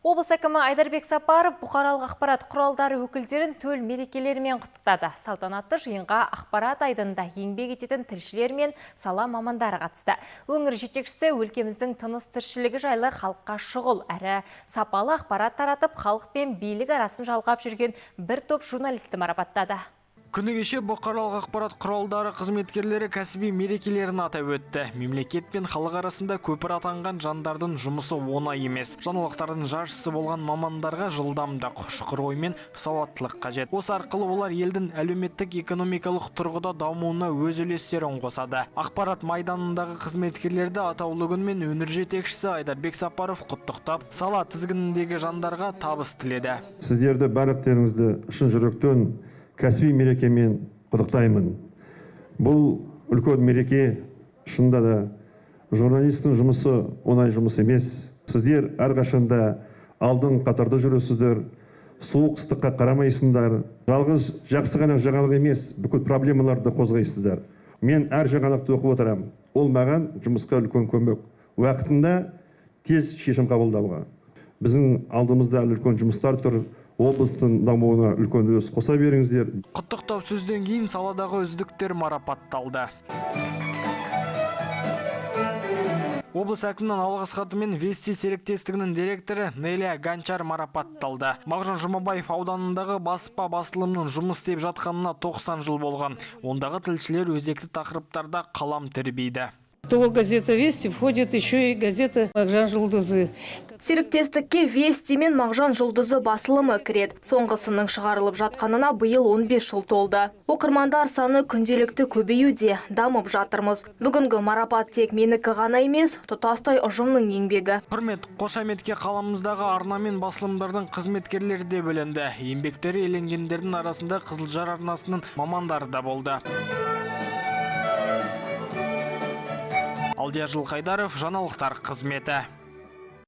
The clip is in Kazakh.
Облыс әкімі Айдарбек Сапаров бұқаралық ақпарат құралдары өкілдерін төл мерекелерімен құттықтады. Салтанатты жиынға ақпарат айдында еңбек ететін тілшілер мен сала мамандары қатысты. Өңір жетекшісі өлкеміздің тыныс тіршілігі жайлы халыққа шұғыл әрі сапалы ақпарат таратып, халық пен билік арасын жалғап жүрген бір топ журналисті марапаттады. Күні кеше бұқаралық ақпарат құралдары қызметкерлері кәсіби мерекелерін атап өтті. Мемлекет пен халық арасында көпір атанған жандардың жұмысы оңай емес. Жаңалықтардың жаршысы болған мамандарға жылдамдық, ұшқыр ой мен сауаттылық қажет. Осы арқылы олар елдің әлеуметтік экономикалық тұрғыда дамуына өз үлестерін қосады. Ақпарат майданындағы қызметкерлерді атаулы күнмен өңір жетекшісі Айдарбек Сапаров құттықтап, сала тізгініндегі жандарға табыс тіледі. Сіздерді барлықтарыңызды шын жүректен кәсіби мерекемен құттықтаймын. Бұл үлкен мереке, шынында да журналистің жұмысы оңай жұмыс емес. Сіздер әрқашанда алдың қатарда жүресіздер, суық ыстыққа қарамайсыңдар. Жалғыз жақсы ғана жаңалық емес, бүкіл проблемаларды қозғайсыздар. Мен әр жаңалықты оқып отырам. Ол маған жұмысқа үлкен көмек. Уақытында тез шешім қабылдауға. Біздің алдымызда үлкен жұмыстар тұр. Облыстың дамуына үлкен үлес қоса беріңіздер. Құттықтау сөзден кейін саладағы үздіктер марапатталды. Облыс әкімінің алғыс хатымен Вести серіктестігінің директоры Неля Ганчар марапатталды. Мағжан Жұмабаев ауданындағы баспа басылымның жұмыс істеп жатқанына 90 жыл болған. Ондағы тілшілер өзекті тақырыптарда қалам тербейді. То газета «Вести» входит еще и газета «Мағжан жұлдызы». Серіктестікке «Вести» мен «Мағжан жұлдызы» басылымы кіреді. Соңғысының шығарылып жатқанына биыл 15 жыл толды. Оқырмандар саны күнделікті көбеюде, дамып жатырмыз. Бүгінгі марапат тек менікі ғана емес, тұтастай ұжымның еңбегі. Құрмет, қошаметке қаламыздағы арна мен басылымдардың қызметкерлері де бөлінді. Еңбектері еленгендердің арасында Қызылжар арнасының мамандары да болды. Алдияр Жылқайдаров, жаңалықтар қызметі.